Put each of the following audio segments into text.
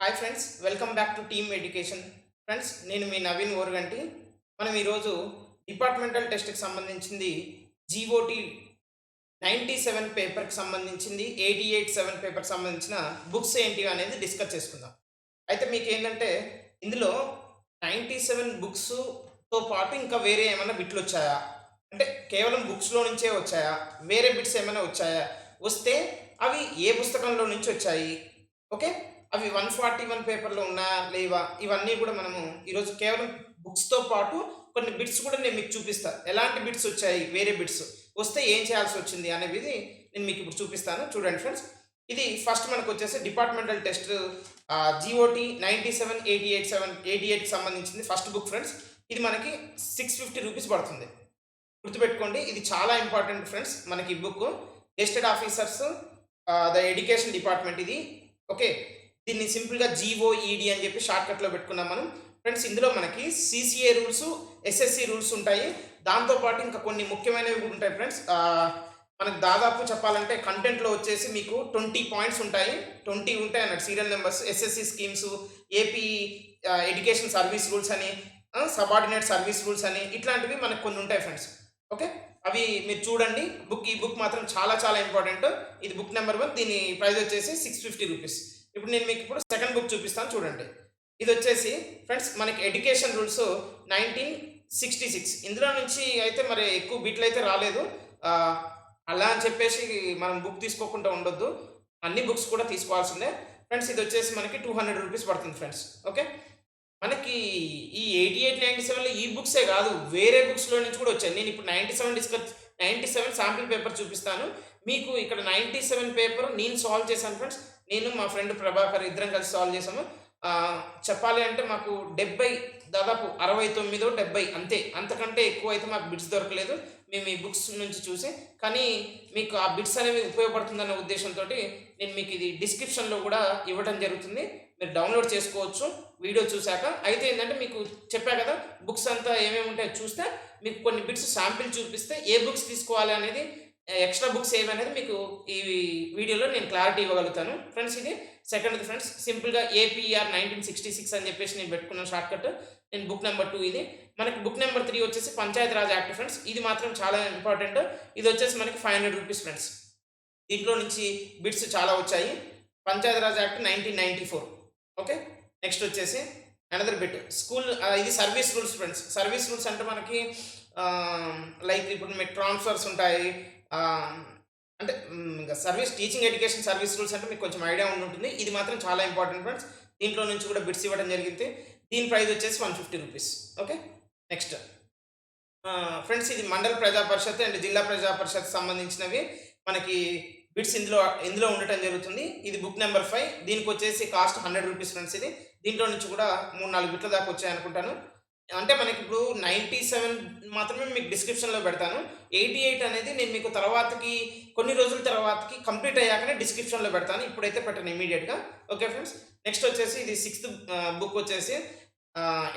Hi friends, welcome back to team education. Friends, నేను మీ నవీన్ ఓరుగంటి. మనం ఈరోజు డిపార్ట్మెంటల్ టెస్ట్కి సంబంధించింది జీఓటీ 97 పేపర్కి సంబంధించింది 88 పేపర్కి సంబంధించిన బుక్స్ ఏంటి అనేది డిస్కస్ చేసుకుందాం. అయితే మీకు ఏంటంటే ఇందులో 97 బుక్స్తో పాటు ఇంకా వేరే ఏమైనా బిట్లు వచ్చాయా, అంటే కేవలం బుక్స్లో నుంచే వచ్చాయా, వేరే బిట్స్ ఏమైనా వచ్చాయా, వస్తే అవి ఏ పుస్తకంలో నుంచి వచ్చాయి, ఓకే, అవి 141 పేపర్లో ఉన్నాయా లేవా, ఇవన్నీ కూడా మనము ఈరోజు కేవలం బుక్స్తో పాటు కొన్ని బిట్స్ కూడా నేను మీకు చూపిస్తాను. ఎలాంటి బిట్స్ వచ్చాయి, వేరే బిట్స్ వస్తే ఏం చేయాల్సి వచ్చింది అనేది నేను మీకు ఇప్పుడు చూపిస్తాను. చూడండి ఫ్రెండ్స్, ఇది ఫస్ట్ మనకు వచ్చేసి డిపార్ట్మెంటల్ టెస్ట్ జిఓటి 97 88 సంబంధించింది ఫస్ట్ బుక్ ఫ్రెండ్స్. ఇది మనకి 650 రూపీస్ పడుతుంది. గుర్తుపెట్టుకోండి, ఇది చాలా ఇంపార్టెంట్ ఫ్రెండ్స్. మనకి ఈ book గెస్టెడ్ officers the education department ఇది, ఓకే. దీన్ని సింపుల్గా జీఓఈడి అని చెప్పి షార్ట్కట్లో పెట్టుకున్నాం మనం. ఫ్రెండ్స్, ఇందులో మనకి సిసిఏ రూల్స్, ఎస్ఎస్సి రూల్స్ ఉంటాయి. దాంతోపాటు ఇంకా కొన్ని ముఖ్యమైనవి కూడా ఉంటాయి ఫ్రెండ్స్. మనకు దాదాపు చెప్పాలంటే కంటెంట్లో వచ్చేసి మీకు 20 పాయింట్స్ ఉంటాయి. 20 ఉంటాయి అన్నట్టు serial numbers. SSC schemes, AP education service rules అని, సబార్డినేట్ సర్వీస్ రూల్స్ అని, ఇట్లాంటివి మనకు కొన్ని ఉంటాయి ఫ్రెండ్స్, ఓకే. అవి మీరు చూడండి. ఈ బుక్ మాత్రం చాలా చాలా ఇంపార్టెంట్. ఇది బుక్ నెంబర్ 1. దీని ప్రైస్ వచ్చేసి 650 రూపీస్. ఇప్పుడు నేను మీకు ఇప్పుడు సెకండ్ బుక్ చూపిస్తాను, చూడండి. ఇది వచ్చేసి ఫ్రెండ్స్ మనకి ఎడ్యుకేషన్ రూల్స్ 1966. ఇందులో నుంచి అయితే మరి ఎక్కువ బిట్లు అయితే రాలేదు. అలా అని చెప్పేసి మనం బుక్ తీసుకోకుండా ఉండొద్దు, అన్ని బుక్స్ కూడా తీసుకోవాల్సిందే ఫ్రెండ్స్. ఇది వచ్చేసి మనకి 200 రూపీస్ పడుతుంది ఫ్రెండ్స్, ఓకే. మనకి ఈ 88 97లో ఈ బుక్సే కాదు, వేరే బుక్స్లో నుంచి కూడా వచ్చాయి. నేను ఇప్పుడు 97 శాంపిల్ పేపర్ చూపిస్తాను మీకు. ఇక్కడ 97 పేపర్ నేను సాల్వ్ చేశాను ఫ్రెండ్స్. నేను మా ఫ్రెండ్ ప్రభాకర్ ఇద్దరం కలిసి సాల్వ్ చేసాము. చెప్పాలి అంటే మాకు 70, దాదాపు 69 70 అంతే, అంతకంటే ఎక్కువ అయితే మాకు బిట్స్ దొరకలేదు మేము ఈ బుక్స్ నుంచి చూసి. కానీ మీకు ఆ బిట్స్ అనేవి ఉపయోగపడుతుందన్న ఉద్దేశంతో నేను మీకు ఇది డిస్క్రిప్షన్లో కూడా ఇవ్వడం జరుగుతుంది. మీరు డౌన్లోడ్ చేసుకోవచ్చు వీడియో చూశాక. అయితే ఏంటంటే మీకు చెప్పా కదా, బుక్స్ అంతా ఏమేమి ఉంటాయో చూస్తే మీకు కొన్ని బిట్స్ శాంపిల్ చూపిస్తే ఏ బుక్స్ తీసుకోవాలి అనేది, ఎక్స్ట్రా బుక్స్ ఏమనేది మీకు ఈ వీడియోలో నేను క్లారిటీ ఇవ్వగలుగుతాను ఫ్రెండ్స్. ఇది సెకండ్ ఫ్రెండ్స్, సింపుల్గా ఏపీఆర్ 1966 అని చెప్పేసి నేను పెట్టుకున్న షార్ట్కట్. నేను బుక్ నెంబర్ 2 ఇది. మనకి బుక్ నెంబర్ 3 వచ్చేసి పంచాయత్ రాజ్ యాక్ట్ ఫ్రెండ్స్. ఇది మాత్రం చాలా ఇంపార్టెంట్. ఇది వచ్చేసి మనకి 500 రూపీస్ ఫ్రెండ్స్. దీంట్లో నుంచి బిట్స్ చాలా వచ్చాయి. Panchayat Raj act 1994, okay. Next వచ్చేసి అనదర్ బిట్ స్కూల్, ఇది service rules friends. Service rules అంటే మనకి లైక్ ఇప్పుడు మీకు ట్రాన్స్ఫర్స్ ఉంటాయి, అంటే ఇంకా service, teaching education service rules అంటే మీకు కొంచెం ఐడియా ఉంటుంది. ఇది మాత్రం చాలా ఇంపార్టెంట్ ఫ్రెండ్స్. దీంట్లో నుంచి కూడా బిట్స్ ఇవ్వడం జరిగింది. దీని ప్రైస్ వచ్చేసి 150 రూపీస్, ఓకే. నెక్స్ట్ ఫ్రెండ్స్, ఇది మండల ప్రజా పరిషత్ అండ్ జిల్లా ప్రజా పరిషత్ సంబంధించినవి మనకి బిట్స్ ఇందులో ఉండటం జరుగుతుంది. ఇది బుక్ నెంబర్ 5. దీనికి వచ్చేసి కాస్ట్ 100 రూపీస్ ఫ్రెండ్స్. ఇది దీంట్లో నుంచి కూడా 3-4 బిట్ల దాకా వచ్చాయి అనుకుంటాను. అంటే మనకి ఇప్పుడు 97 మాత్రమే మీకు డిస్క్రిప్షన్లో పెడతాను. 88 అనేది నేను మీకు తర్వాతకి, కొన్ని రోజుల తర్వాతకి కంప్లీట్ అయ్యాకనే డిస్క్రిప్షన్లో పెడతాను. ఇప్పుడైతే పెట్టను ఇమీడియట్గా, ఓకే ఫ్రెండ్స్. నెక్స్ట్ వచ్చేసి ఇది 6th బుక్ వచ్చేసి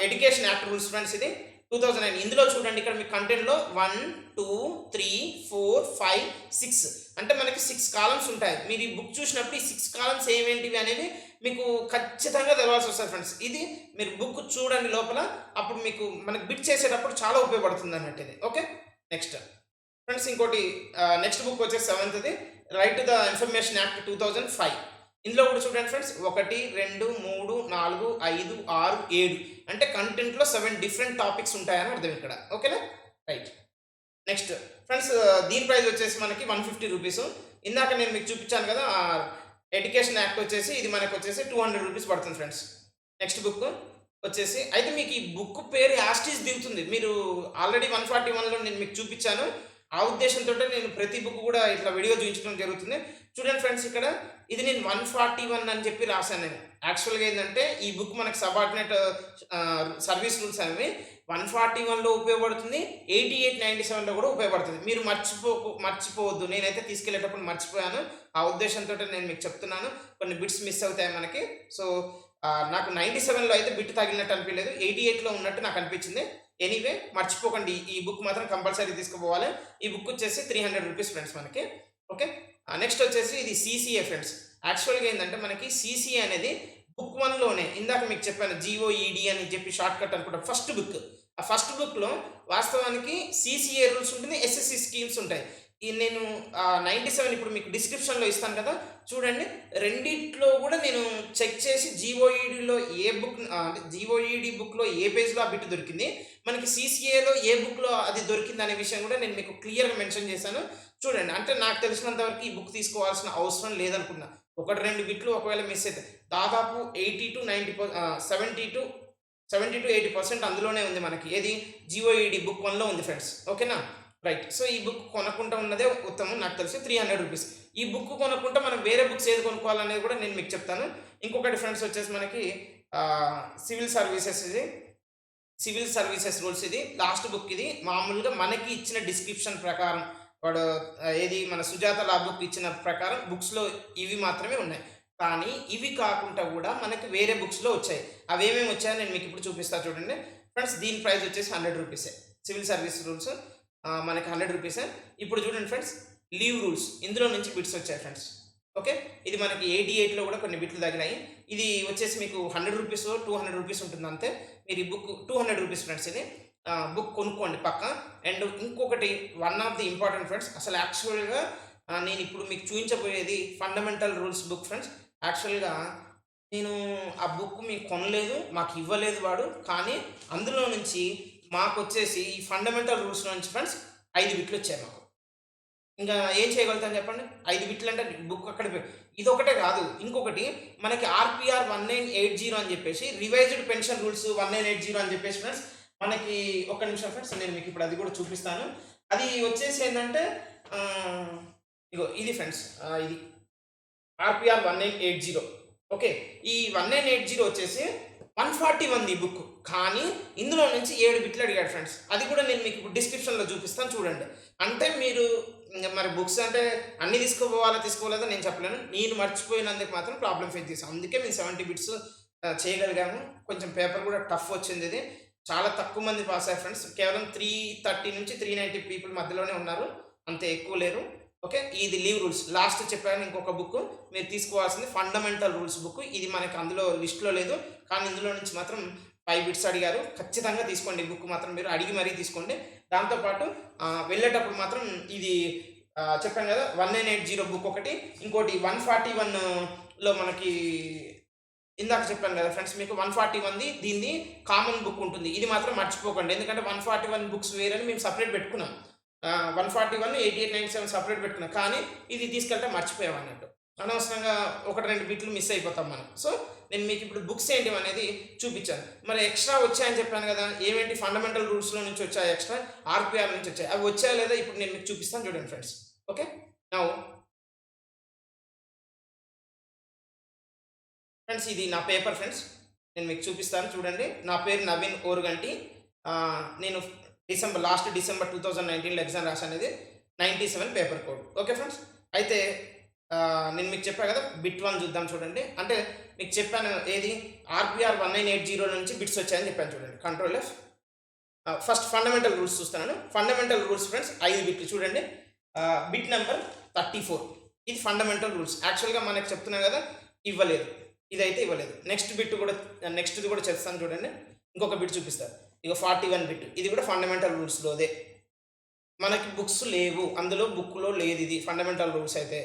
ఎడ్యుకేషన్ యాక్ట్ రూల్స్ ఫ్రెండ్స్. ఇది 2009. ఇందులో చూడండి, ఇక్కడ మీ కంటెంట్లో 1 2 3 4 5 6 అంటే మనకి 6 కాలమ్స్ ఉంటాయి. మీరు ఈ బుక్ చూసినప్పుడు ఈ 6 కాలమ్స్ ఏమేంటివి అనేవి మీకు ఖచ్చితంగా తెలవాల్సి వస్తుంది ఫ్రెండ్స్. ఇది మీరు బుక్ చూడండి లోపల, అప్పుడు మీకు మనకి బిట్ చేసేటప్పుడు చాలా ఉపయోగపడుతుంది అన్నట్టు ఇది, ఓకే. నెక్స్ట్ ఫ్రెండ్స్, ఇంకోటి నెక్స్ట్ బుక్ వచ్చేసి 7th right to the information act 2005. ఇందులో కూడా చూడండి ఫ్రెండ్స్, 1 2 3 4 5 6 7 అంటే కంటెంట్లో 7 డిఫరెంట్ టాపిక్స్ ఉంటాయని అర్థం ఇక్కడ, ఓకేనా. రైట్. నెక్స్ట్ ఫ్రెండ్స్, దీని ప్రైస్ వచ్చేసి మనకి 150 రూపీస్. ఇందాక నేను మీకు చూపించాను కదా ఎడ్యుకేషన్ యాక్ట్ వచ్చేసి, ఇది మనకు వచ్చేసి 200 రూపీస్ పడుతుంది ఫ్రెండ్స్. నెక్స్ట్ బుక్ వచ్చేసి, అయితే మీకు ఈ బుక్ పేరు యాస్టీస్ దిగుతుంది. మీరు ఆల్రెడీ 141లో నేను మీకు చూపించాను. ఆ ఉద్దేశంతో నేను ప్రతి బుక్ కూడా ఇట్లా వీడియో చూపించడం జరుగుతుంది. చూడండి ఫ్రెండ్స్, ఇక్కడ ఇది నేను 141 అని చెప్పి రాశాను. నేను యాక్చువల్గా ఏంటంటే ఈ బుక్ మనకి సబార్డినేట్ సర్వీస్ రూల్స్ అనేవి 141లో ఉపయోగపడుతుంది, 88 97లో కూడా ఉపయోగపడుతుంది. మీరు మర్చిపోవద్దు. నేనైతే తీసుకెళ్లేటప్పుడు మర్చిపోయాను. ఆ ఉద్దేశంతో నేను మీకు చెప్తున్నాను. కొన్ని బిట్స్ మిస్ అవుతాయి మనకి. సో నాకు 97లో అయితే బిట్ తగిలినట్టు అనిపించలేదు, 88లో ఉన్నట్టు నాకు అనిపించింది. ఎనీవే మర్చిపోకండి, ఈ బుక్ మాత్రం కంపల్సరీ తీసుకుపోవాలి. ఈ బుక్ వచ్చేసి 300 రూపీస్ ఫ్రెండ్స్ మనకి, ఓకే. నెక్స్ట్ వచ్చేసి ఇది సీసీఏ ఫ్రెండ్స్. యాక్చువల్గా ఏంటంటే మనకి సీసీఏ అనేది బుక్ 1లోనే ఇందాక మీకు చెప్పాను జీఓఈడి అని చెప్పి షార్ట్ కట్ అనుకుంటాం ఫస్ట్ బుక్. ఆ ఫస్ట్ బుక్‌లో వాస్తవానికి సీసీఏ రూల్స్ ఉంటుంది. ఎస్ఎస్‌సి స్కీమ్స్ ఉంటాయి. ఈ నేను 97 ఇప్పుడు మీకు డిస్క్రిప్షన్‌లో ఇస్తాను కదా! చూడండి. రెండిట్లో గూడా నేను చెక్ చేసి జీఓఈడీలో అంటే జీఓఈడీ బుక్‌లో ఏ పేజ్‌లో ఆ బిట్ దొరికింది. మనకి సీసీఏలో ఏ బుక్‌లో అది దొరికిందనే విషయం గూడా నేను మీకు క్లియర్‌గా మెన్షన్ చేశాను. చూడండి. అంటే నాకు తెలిసినంత వరకు ఈ బుక్ తీసుకోవాల్సిన అవసరం లేదనుకున్నా. 1, 2 బిట్లు ఒకవేళ మిస్ అయితే దాదాపు 70-80% అందులోనే ఉంది మనకి. ఏది జీఓఈడీ బుక్ 1లో ఉంది ఫ్రెండ్స్. ఓకేనా? రైట్. సో, ఈ బుక్ కొనకుండా ఉన్నదే ఉత్తమం నాకు తెలిసి రూ. 300. ఈ బుక్ కొనకుండా మనం వేరే బుక్స్ ఏది కొనుక్కోవాలనేది కూడా నేను మీకు చెప్తాను. ఇంకొకటి ఫ్రెండ్స్ వచ్చేసి మనకి సివిల్ సర్వీసెస్ ఇది. సివిల్ సర్వీసెస్ రూల్స్ ఇది. లాస్ట్ బుక్ ఇది. మామూలుగా మనకి ఇచ్చిన డిస్క్రిప్షన్ ప్రకారం వాడు ఏది మన సుజాత లా బుక్ ఇచ్చిన ప్రకారం బుక్స్‌లో ఇవి మాత్రమే ఉన్నాయి. కానీ ఇవి కాకుండా గూడా మనకి వేరే బుక్స్‌లో వచ్చాయి. అవేమేమి వచ్చాయో నేను మీకు ఇప్పుడు చూపిస్తా చూడండి. ఫ్రెండ్స్ దీని ప్రైస్ వచ్చేసి రూ. 100. సివిల్ సర్వీస్ రూల్స్ మనకి రూ. 100. ఇప్పుడు చూడండి ఫ్రెండ్స్ లీవ్ రూల్స్ ఇందులో నుంచి బిట్స్ వచ్చాయి ఫ్రెండ్స్. ఓకే. ఇది మనకి 88లో కూడా కొన్ని బిట్లు తగిలాయి. ఇది వచ్చేసి మీకు రూ. 100 ఉంటుంది అంతే. మీరు ఈ బుక్ రూ. 200 ఫ్రెండ్స్ ఇది. బుక్ కొనుక్కోండి పక్కా. అండ్ ఇంకొకటి one of the important friends అసలు యాక్చువల్‌గా నేను ఇప్పుడు మీకు చూయించబోయేది ఫండమెంటల్ రూల్స్ బుక్ ఫ్రెండ్స్. యాక్చువల్‌గా నేను ఆ బుక్ మీకు కొనలేదు. మాకు ఇవ్వలేదు వాడు. కానీ అందులో నుంచి మాకొచ్చేసి ఈ ఫండమెంటల్ రూల్స్‌లో నుంచి ఫ్రెండ్స్ 5 బిట్లు వచ్చాయి మాకు. ఇంకా ఏం చేయగలుగుతాను చెప్పండి? 5 బిట్లు అంటే బుక్ అక్కడ ఇదొకటే కాదు. ఇంకొకటి మనకి ఆర్‌పిఆర్ 1980 అని చెప్పేసి రివైజ్డ్ పెన్షన్ రూల్స్ 1980 అని చెప్పేసి ఫ్రెండ్స్ మనకి ఒక్క నిమిషం ఫ్రెండ్స్ నేను మీకు ఇప్పుడు అది కూడా చూపిస్తాను. అది వచ్చేసి ఏందంటే ఇగో ఇది ఫ్రెండ్స్ ఇది ఆర్‌పిఆర్ 1980. ఓకే. ఈ 1980 వచ్చేసి 141 ఈ బుక్. కానీ ఇందులో నుంచి 7 బిట్లు అడిగాడు ఫ్రెండ్స్. అది కూడా నేను మీకు ఇప్పుడు డిస్క్రిప్షన్‌లో చూపిస్తాను చూడండి. అంటే మీరు మరి బుక్స్ అంటే అన్నీ తీసుకోలేదో నేను చెప్పలేను. నేను మర్చిపోయినందుకు మాత్రం ప్రాబ్లమ్ ఫేస్ చేశాం. అందుకే మేము 70 బిట్స్ చేయగలిగాము. కొంచెం పేపర్ కూడా టఫ్ వచ్చింది ఇది. చాలా తక్కువ మంది పాస్ అయ్యారు ఫ్రెండ్స్. కేవలం 330 నుంచి 390 పీపుల్ మధ్యలోనే ఉన్నారు. అంత ఎక్కువ లేరు. ఓకే. ఇది లీవ్ రూల్స్. లాస్ట్ చెప్పాను ఇంకొక బుక్ మీరు తీసుకోవాల్సింది ఫండమెంటల్ రూల్స్ బుక్. ఇది మనకి అందులో లిస్ట్‌లో లేదు. కానీ ఇందులో నుంచి మాత్రం 5 బిట్స్ అడిగారు. ఖచ్చితంగా తీసుకోండి. ఈ బుక్ మాత్రం మీరు అడిగి మరీ తీసుకోండి. దాంతో పాటు వెళ్ళేటప్పుడు మాత్రం ఇది చెప్పాను కదా 1980 బుక్ ఒకటి, ఇంకోటి 141లో మనకి ఇందాక చెప్పాను కదా ఫ్రెండ్స్ మీకు 141ది దీనిది కామన్ బుక్ ఉంటుంది. ఇది మాత్రం మర్చిపోకండి. ఎందుకంటే 141 బుక్స్ వేరని మేము సెపరేట్ పెట్టుకున్నాం. 141, 88, 97 సెపరేట్ పెట్టుకున్నాం. కానీ ఇది తీసుకెళ్ళటం మర్చిపోయాం అన్నట్టు. అనవసరంగా 1, 2 బిట్లు మిస్ అయిపోతాం మనం. సో, నేను మీకు ఇప్పుడు బుక్స్ ఏంటివి అనేది చూపించాను. మరి ఎక్స్ట్రా వచ్చాయని చెప్పాను కదా! ఏమేంటి ఫండమెంటల్ రూల్స్‌లో నుంచి వచ్చాయి ఎక్స్ట్రా, ఆర్‌పిఆర్ నుంచి వచ్చాయి. అవి వచ్చాయా లేదా ఇప్పుడు నేను మీకు చూపిస్తాను చూడండి ఫ్రెండ్స్. ఓకే. నౌ ఫ్రెండ్స్ ఇది నా పేపర్ ఫ్రెండ్స్. నేను మీకు చూపిస్తాను చూడండి. నా పేరు నవీన్ ఓరుగంటి. నేను లాస్ట్ డిసెంబర్ 2019లో ఎగ్జామ్ రాసానిది. 97 పేపర్ కోడ్. Okay friends. అయితే నేను మీకు చెప్పా కదా! బిట్ 1 చూద్దాం చూడండి. అంటే మీకు చెప్పాను ఏది ఆర్‌పిఆర్ 1980 నుంచి బిట్స్ వచ్చాయని చెప్పాను చూడండి. Control F. First fundamental rules చూస్తున్నాను. ఫండమెంటల్ రూల్స్ ఫ్రెండ్స్ 5 బిట్లు చూడండి. బిట్ నెంబర్ 34 ఇది ఫండమెంటల్ రూల్స్. యాక్చువల్‌గా మనకు చెప్తున్నా కదా! ఇవ్వలేదు. ఇదైతే ఇవ్వలేదు. నెక్స్ట్‌ది కూడా చేస్తాను చూడండి. ఇంకొక బిట్ చూపిస్తా. ఇగో 41 బిట్. ఇది కూడా ఫండమెంటల్ రూల్స్‌లోదే. మనకి బుక్స్ లేవు. అందులో బుక్‌లో లేదు ఇది ఫండమెంటల్ రూల్స్ అయితే.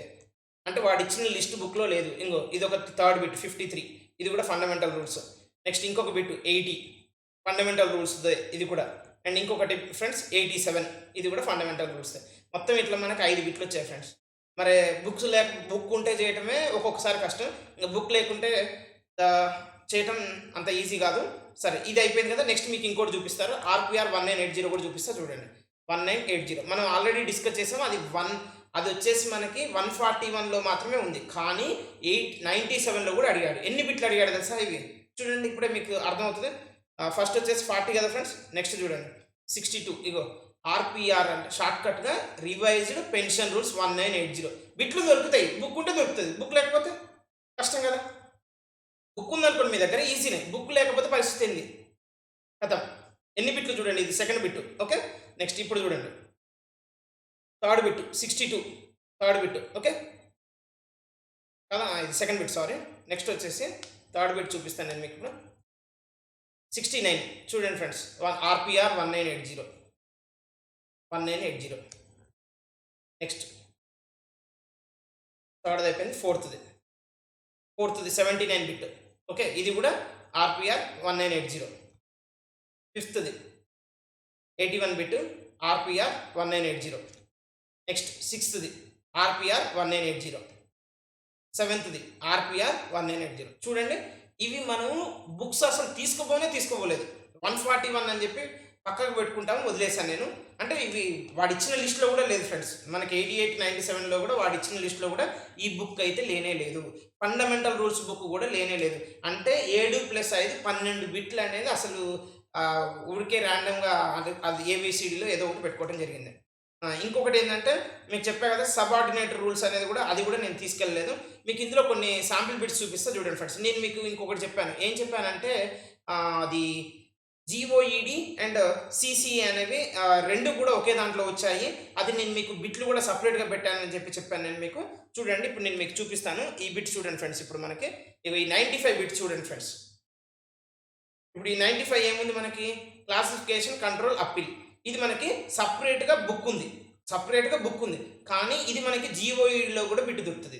అంటే వాడిచ్చిన లిస్ట్ బుక్‌లో లేదు. ఇంగో ఇదొక థర్డ్ బిట్ 53 ఇది కూడా ఫండమెంటల్ రూల్స్. నెక్స్ట్ ఇంకొక బిట్ 80 ఫండమెంటల్ రూల్స్‌దే ఇది కూడా. అండ్ ఇంకొకటి ఫ్రెండ్స్ 87 ఇది కూడా ఫండమెంటల్ రూల్స్‌దే. మొత్తం ఇట్లా మనకు 5 బిట్లు వచ్చాయి ఫ్రెండ్స్. మరి బుక్ ఉంటే చేయటమే ఒక్కొక్కసారి కష్టం. ఇంక బుక్ లేకుంటే చేయటం అంత ఈజీ కాదు. సరే ఇది అయిపోయింది కదా! నెక్స్ట్ మీకు ఇంకోటి చూపిస్తారు. ఆర్‌పిఆర్ 1980 కూడా చూపిస్తా చూడండి. 1980 మనం ఆల్రెడీ డిస్కస్ చేసాము. అది వచ్చేసి మనకి 141లో మాత్రమే ఉంది. కానీ 97లో కూడా అడిగాడు. ఎన్ని బిట్లు అడిగాడు తెలుసా ఇవి? చూడండి ఇప్పుడే మీకు అర్థమవుతుంది. ఫస్ట్ వచ్చేసి 40 కదా ఫ్రెండ్స్. నెక్స్ట్ చూడండి 62 ఇగో ఆర్‌పిఆర్ అంటే షార్ట్‌కట్‌గా రివైజ్డ్ పెన్షన్ రూల్స్ 1980 బిట్లు దొరుకుతాయి. బుక్ ఉంటే దొరుకుతది. బుక్ లేకపోతే కష్టం కదా! బుక్ ఉందనుకోండి మీ దగ్గర ఈజీనే. బుక్ లేకపోతే పరిస్థితి ఏంది? ఖతం. ఎన్ని బిట్లు చూడండి ఇది సెకండ్ బిట్. ఓకే. నెక్స్ట్ ఇప్పుడు చూడండి. Third bit 62 third bit. Okay. కదా! ఇది సెకండ్ బిట్ సారీ. నెక్స్ట్ వచ్చేసి థర్డ్ బిట్ చూపిస్తాను నేను మీకు ఇప్పుడు 69 చూడండి ఫ్రెండ్స్, ఆర్పిఆర్ 1980. నెక్స్ట్ థర్డ్ అయిపోయింది, ఫోర్త్ది 79 బిట్. ఓకే, ఇది కూడా ఆర్పిఆర్ 1980. ఫిఫ్త్ది 81 బిట్ ఆర్పిఆర్ 1980. నెక్స్ట్ సిక్స్త్ది ఆర్పిఆర్ 1980. సెవెంత్ది ఆర్పిఆర్ 1980. చూడండి, ఇవి మనము బుక్స్ అసలు తీసుకోపోలేదు. 141 అని చెప్పి పక్కకు పెట్టుకుంటాము, వదిలేసాను నేను. అంటే ఇవి వాడు ఇచ్చిన లిస్ట్లో కూడా లేదు ఫ్రెండ్స్. మనకి 88, 97లో కూడా వాడు ఇచ్చిన లిస్ట్లో కూడా ఈ బుక్ అయితే లేనే లేదు. ఫండమెంటల్ రూల్స్ బుక్ కూడా లేనే లేదు. అంటే 7+5 12 బిట్లు అనేది అసలు ఊరికే ర్యాండమ్గా అది ఏబిసిడిలో ఏదో ఒకటి పెట్టుకోవడం జరిగింది. ఇంకొకటి ఏంటంటే మీకు చెప్పా కదా, సబార్డినేట్ రూల్స్ అనేది కూడా అది కూడా నేను తీసుకెళ్ళలేదు. మీకు ఇందులో కొన్ని శాంపిల్ బిట్స్ చూపిస్తా చూడండి ఫ్రెండ్స్. నేను మీకు ఇంకొకటి చెప్పాను. ఏం చెప్పానంటే అది జీఓఈడి అండ్ సిసిఏ అనేవి రెండు కూడా ఒకే దాంట్లో వచ్చాయి. అది నేను మీకు బిట్లు కూడా సపరేట్గా పెట్టానని చెప్పాను నేను మీకు. చూడండి, ఇప్పుడు నేను మీకు చూపిస్తాను. ఈ బిట్ చూడండి ఫ్రెండ్స్. ఇప్పుడు మనకి ఈ 95 బిట్ చూడండి ఫ్రెండ్స్. ఇప్పుడు ఈ 95 ఏముంది మనకి, క్లాసిఫికేషన్, కంట్రోల్, అప్పీల్. ఇది మనకి సపరేట్గా బుక్ ఉంది. కానీ ఇది మనకి జీఓఈడిలో కూడా బిట్ దొరుకుతుంది.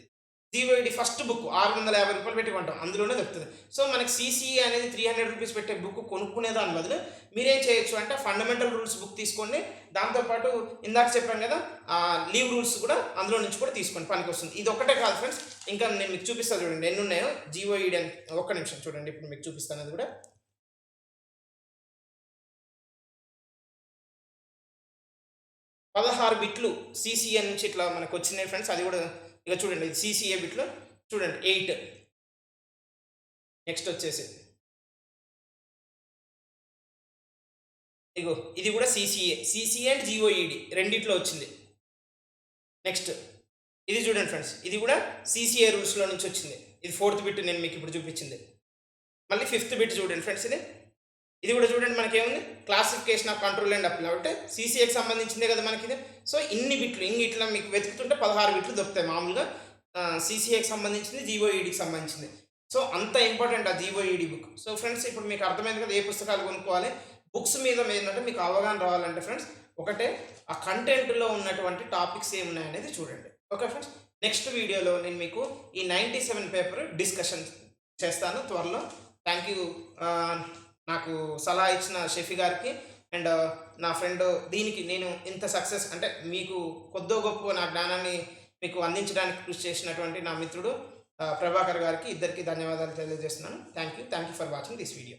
జీఓఈడి ఫస్ట్ బుక్ 650 రూపాయలు పెట్టి కొంటాం, అందులోనే దొరుకుతుంది. సో మనకి సిసిఏ అనేది 300 రూపీస్ పెట్టే బుక్ కొనుక్కునే దాని బదులు మీరేం చేయొచ్చు అంటే ఫండమెంటల్ రూల్స్ బుక్ తీసుకోండి. దాంతోపాటు ఇందాక చెప్పాను కదా, లీవ్ రూల్స్ కూడా అందులో నుంచి కూడా తీసుకోండి, పనికి వస్తుంది. ఇది ఒకటే కాదు ఫ్రెండ్స్, ఇంకా నేను మీకు చూపిస్తాను చూడండి ఎన్ని ఉన్నాయో జీఓఈడి అని. ఒక్క నిమిషం చూడండి, ఇప్పుడు మీకు చూపిస్తాను. అది కూడా 16 బిట్లు సిసిఏ నుంచి ఇట్లా మనకు వచ్చినాయి ఫ్రెండ్స్. అది కూడా ఇక చూడండి, ఇది సిసిఏ బిట్లు చూడండి 8. నెక్స్ట్ వచ్చేసి ఇగో ఇది కూడా సిసిఏ అండ్ జీఓఈడి రెండిట్లో వచ్చింది. నెక్స్ట్ ఇది చూడండి ఫ్రెండ్స్, ఇది కూడా సిసిఏ రూల్స్లో నుంచి వచ్చింది. ఇది 4th బిట్ నేను మీకు ఇప్పుడు చూపించింది. మళ్ళీ 5th బిట్ చూడండి ఫ్రెండ్స్. ఇది కూడా చూడండి, మనకి ఏముంది, classification of control and appeal. అంటే సిసిఏకి సంబంధించిందే కదా మనకి ఇది. సో ఇన్ని బిట్లు ఇట్లా మీకు వెతుకుతుంటే 16 బిట్లు దొరుకుతాయి మామూలుగా. సిసిఏకి సంబంధించింది, జీఓఈడికి సంబంధించింది. సో అంత ఇంపార్టెంట్ ఆ జీఓఈడి బుక్. సో ఫ్రెండ్స్, ఇప్పుడు మీకు అర్థమైంది కదా ఏ పుస్తకాలు కొనుక్కోవాలి. బుక్స్ మీద ఏంటంటే మీకు అవగాహన రావాలంటే ఫ్రెండ్స్, ఒకటే ఆ కంటెంట్లో ఉన్నటువంటి టాపిక్స్ ఏమున్నాయనేది చూడండి. ఓకే ఫ్రెండ్స్, నెక్స్ట్ వీడియోలో నేను మీకు ఈ 97 పేపర్ డిస్కషన్ చేస్తాను త్వరలో. థ్యాంక్ యూ నాకు సలహా ఇచ్చిన షెఫీ గారికి అండ్ నా ఫ్రెండ్. దీనికి నేను ఇంత సక్సెస్ అంటే మీకు కొద్దో గొప్ప నా జ్ఞానాన్ని మీకు అందించడానికి కృషి చేసినటువంటి నా మిత్రుడు ప్రభాకర్ గారికి, ఇద్దరికి ధన్యవాదాలు తెలియజేస్తున్నాను. Thank you for watching this video.